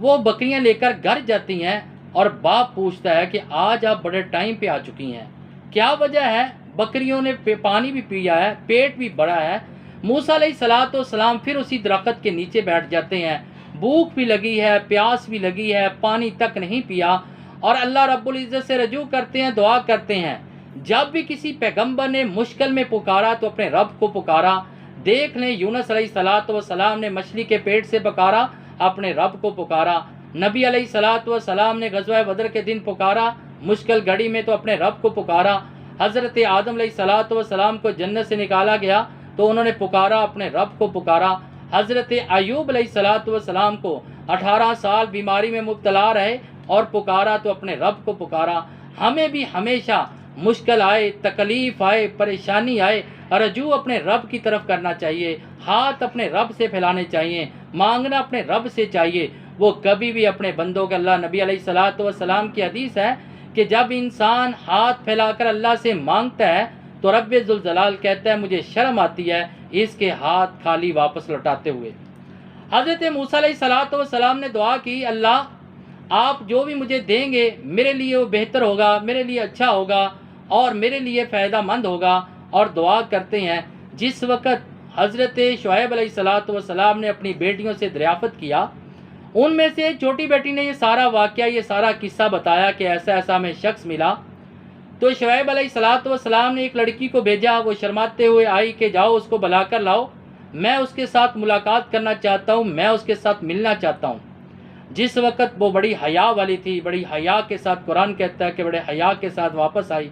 وہ بکریاں لے کر گھر جاتی ہیں اور باپ پوچھتا ہے کہ آج آپ بڑے ٹائم پہ آ چکی ہیں، کیا وجہ ہے؟ بکریوں نے پانی بھی پیا ہے، پیٹ بھی بڑا ہے۔ موسیٰ علیہ الصلوۃ والسلام پھر اسی درخت کے نیچے بیٹھ جاتے ہیں، بھوک بھی لگی ہے، پیاس بھی لگی ہے، پانی تک نہیں پیا، اور اللہ رب العزت سے رجوع کرتے ہیں، دعا کرتے ہیں۔ جب بھی کسی پیغمبر نے مشکل میں پکارا تو اپنے رب کو پکارا۔ دیکھ لیں یونس علیہ الصلوۃ والسلام نے مچھلی کے پیٹ سے پکارا، اپنے رب کو پکارا۔ نبی علیہ الصلوۃ والسلام نے غزوہ بدر کے دن پکارا، مشکل گھڑی میں تو اپنے رب کو پکارا۔ حضرت آدم علیہ الصلوۃ والسلام کو جنت سے نکالا گیا تو انہوں نے پکارا، اپنے رب کو پکارا۔ حضرت ایوب علیہ الصلوۃ والسلام کو 18 سال بیماری میں مبتلا رہے اور پکارا تو اپنے رب کو پکارا۔ ہمیں بھی ہمیشہ مشکل آئے، تکلیف آئے، پریشانی آئے، رجوع اپنے رب کی طرف کرنا چاہیے، ہاتھ اپنے رب سے پھیلانے چاہیے، مانگنا اپنے رب سے چاہیے۔ وہ کبھی بھی اپنے بندوں کے اللہ نبی علیہ الصلوۃ والسلام کی حدیث ہے کہ جب انسان ہاتھ پھیلا کر اللہ سے مانگتا ہے تو رب ذوالجلال کہتا ہے مجھے شرم آتی ہے اس کے ہاتھ خالی واپس لوٹاتے ہوئے۔ حضرت موسیٰ علیہ الصلوۃ والسلام نے دعا کی، اللہ آپ جو بھی مجھے دیں گے میرے لیے وہ بہتر ہوگا، میرے لیے اچھا ہوگا اور میرے لیے فائدہ مند ہوگا، اور دعا کرتے ہیں۔ جس وقت حضرت شعیب علیہ الصلوۃ والسلام نے اپنی بیٹیوں سے دریافت کیا، ان میں سے ایک چھوٹی بیٹی نے یہ سارا واقعہ، یہ سارا قصہ بتایا کہ ایسا ایسا ہمیں شخص ملا۔ تو شعیب علیہ الصلوۃ والسلام نے ایک لڑکی کو بھیجا، وہ شرماتے ہوئے آئی کہ جاؤ اس کو بلا کر لاؤ، میں اس کے ساتھ ملاقات کرنا چاہتا ہوں، میں اس کے ساتھ ملنا چاہتا ہوں۔ جس وقت وہ بڑی حیا والی تھی، بڑی حیا کے ساتھ، قرآن کہتا ہے کہ بڑے حیا کے ساتھ واپس آئی۔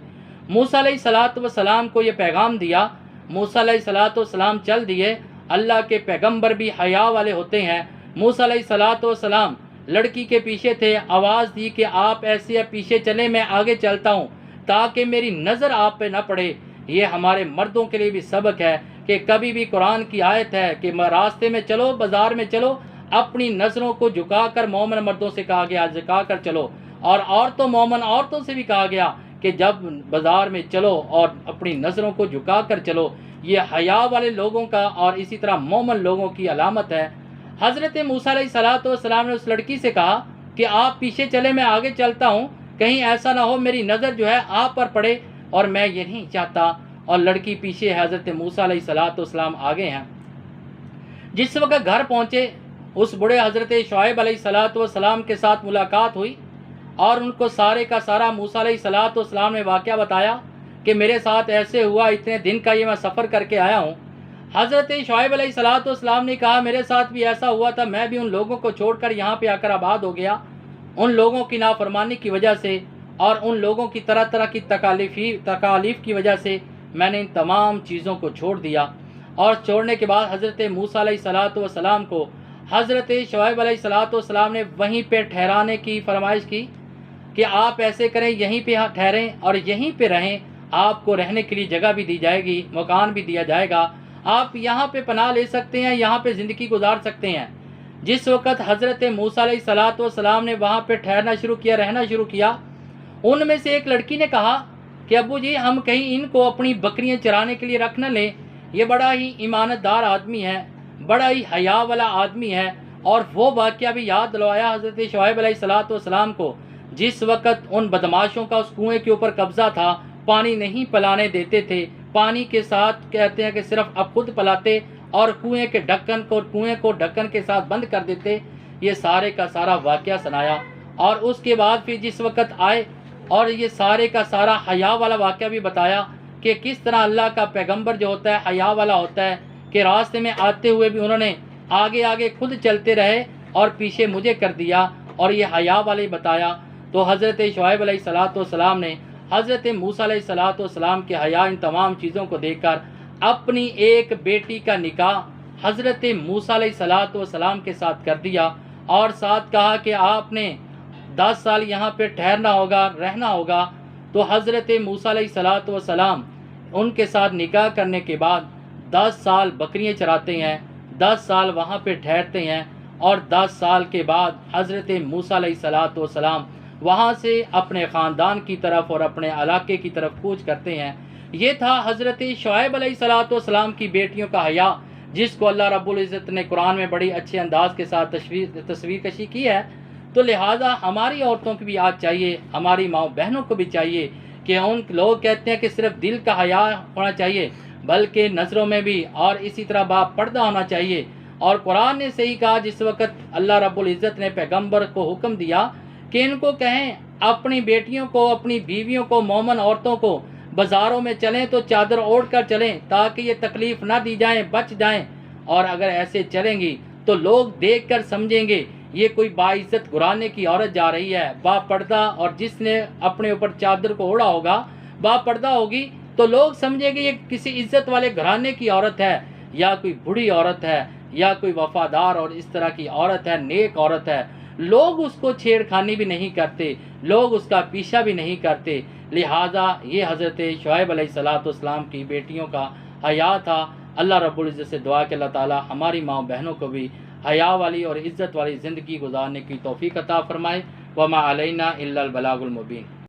موسیٰ علیہ الصلوۃ والسلام کو یہ پیغام دیا، موسیٰ علیہ الصلوۃ والسلام چل دیے۔ اللہ کے پیغمبر بھی حیا والے ہوتے ہیں۔ موسیٰ علیہ الصلوۃ والسلام لڑکی کے پیچھے تھے، آواز دی کہ آپ ایسے پیچھے چلیں، میں آگے چلتا ہوں تاکہ میری نظر آپ پہ نہ پڑے۔ یہ ہمارے مردوں کے لیے بھی سبق ہے کہ کبھی بھی قرآن کی آیت ہے کہ راستے میں چلو، بازار میں چلو، اپنی نظروں کو جھکا کر، مومن مردوں سے کہا گیا جھکا کر چلو، اور عورتوں، مومن عورتوں سے بھی کہا گیا کہ جب بازار میں چلو اور اپنی نظروں کو جھکا کر چلو۔ یہ حیا والے لوگوں کا اور اسی طرح مومن لوگوں کی علامت ہے۔ حضرت موسیٰ علیہ الصلوۃ والسلام نے اس لڑکی سے کہا کہ آپ پیچھے چلے، میں آگے چلتا ہوں، کہیں ایسا نہ ہو میری نظر جو ہے آپ پر پڑے، اور میں یہ نہیں چاہتا۔ اور لڑکی پیچھے ہے، حضرت موسیٰ علیہ الصلوۃ والسلام آگے ہیں۔ جس وقت گھر پہنچے، اس بڑے حضرت شعیب علیہ الصلوۃ والسلام کے ساتھ ملاقات ہوئی اور ان کو سارے کا سارا موسیٰ علیہ الصلوۃ والسلام نے واقعہ بتایا کہ میرے ساتھ ایسے ہوا، اتنے دن کا یہ میں سفر کر کے آیا ہوں۔ حضرت شعیب علیہ الصلوۃ والسلام نے کہا میرے ساتھ بھی ایسا ہوا تھا، میں بھی ان لوگوں کو چھوڑ کر یہاں پہ آ کر آباد ہو گیا، ان لوگوں کی نافرمانی کی وجہ سے اور ان لوگوں کی طرح طرح کی تکالیف کی وجہ سے میں نے ان تمام چیزوں کو چھوڑ دیا۔ اور چھوڑنے کے بعد حضرت موسیٰ علیہ الصلوۃ والسلام کو حضرت شعیب علیہ الصلوۃ والسلام نے وہیں پہ ٹھہرانے کی فرمائش کی کہ آپ ایسے کریں، یہیں پہ ٹھہریں اور یہیں پہ رہیں، آپ کو رہنے کے لیے جگہ بھی دی جائے گی، مکان بھی دیا جائے گا، آپ یہاں پہ پناہ لے سکتے ہیں، یہاں پہ زندگی گزار سکتے ہیں۔ جس وقت حضرت موسیٰ علیہ الصلوۃ والسلام نے وہاں پہ ٹھہرنا شروع کیا، رہنا شروع کیا، ان میں سے ایک لڑکی نے کہا کہ ابو جی ہم کہیں ان کو اپنی بکریاں چرانے کے لیے رکھ نہ لیں، یہ بڑا ہی ایمانت دار آدمی ہے، بڑا ہی حیا والا آدمی ہے۔ اور وہ واقعہ بھی یاد دلوایا حضرت شعیب علیہ الصلوۃ والسلام کو، جس وقت ان بدماشوں کا اس کنویں کے اوپر قبضہ تھا، پانی نہیں پلانے دیتے تھے، پانی کے ساتھ کہتے ہیں کہ صرف اب خود پلاتے اور کنویں کے کنویں کو ڈھکن کے ساتھ بند کر دیتے۔ یہ سارے کا سارا واقعہ سنایا، اور اس کے بعد پھر جس وقت آئے اور یہ سارے کا سارا حیا والا واقعہ بھی بتایا کہ کس طرح اللہ کا پیغمبر جو ہوتا ہے حیا والا ہوتا ہے، کہ راستے میں آتے ہوئے بھی انہوں نے آگے آگے خود چلتے رہے اور پیچھے مجھے کر دیا، اور یہ حیا والے بتایا۔ تو حضرت شعیب علیہ الصلوۃ والسلام نے حضرت موسیٰ علیہ الصلوۃ والسلام کے حیا ان تمام چیزوں کو دیکھ کر اپنی ایک بیٹی کا نکاح حضرت موسیٰ علیہ الصلوۃ والسلام کے ساتھ کر دیا، اور ساتھ کہا کہ آپ نے 10 سال یہاں پہ ٹھہرنا ہوگا، رہنا ہوگا۔ تو حضرت موسیٰ علیہ الصلوۃ والسلام ان کے ساتھ نکاح کرنے کے بعد 10 سال بکریاں چراتے ہیں، 10 سال وہاں پہ ٹھہرتے ہیں، اور 10 سال کے بعد حضرت موسیٰ علیہ الصلوۃ والسلام وہاں سے اپنے خاندان کی طرف اور اپنے علاقے کی طرف کوچ کرتے ہیں۔ یہ تھا حضرت شعیب علیہ الصلوۃ والسلام کی بیٹیوں کا حیا، جس کو اللہ رب العزت نے قرآن میں بڑی اچھے انداز کے ساتھ تصویر کشی کی ہے، تو لہٰذا ہماری عورتوں کی بھی آج چاہیے، ہماری ماؤں بہنوں کو بھی چاہیے کہ ان لوگ کہتے ہیں کہ صرف دل کا حیا ہونا چاہیے، بلکہ نظروں میں بھی، اور اسی طرح با پردہ ہونا چاہیے۔ اور قرآن نے صحیح کہا، جس وقت اللہ رب العزت نے پیغمبر کو حکم دیا کہ ان کو کہیں اپنی بیٹیوں کو، اپنی بیویوں کو، مومن عورتوں کو بازاروں میں چلیں تو چادر اوڑھ کر چلیں تاکہ یہ تکلیف نہ دی جائیں، بچ جائیں، اور اگر ایسے چلیں گی تو لوگ دیکھ کر سمجھیں گے یہ کوئی باعزت گھرانے کی عورت جا رہی ہے با پردہ، اور جس نے اپنے اوپر چادر کو اوڑھا ہوگا با پردہ ہوگی تو لوگ سمجھیں گے یہ کسی عزت والے گھرانے کی عورت ہے، یا کوئی بڑی عورت ہے، یا کوئی وفادار اور اس طرح کی عورت ہے، نیک عورت ہے۔ لوگ اس کو چھیڑ خانی بھی نہیں کرتے، لوگ اس کا پیچھا بھی نہیں کرتے۔ لہٰذا یہ حضرت شعیب علیہ السلام کی بیٹیوں کا حیا تھا۔ اللہ رب العزت سے دعا کہ اللہ تعالی ہماری ماں بہنوں کو بھی حیا والی اور عزت والی زندگی گزارنے کی توفیق عطا فرمائے۔ وما علینا الا البلاغ المبین۔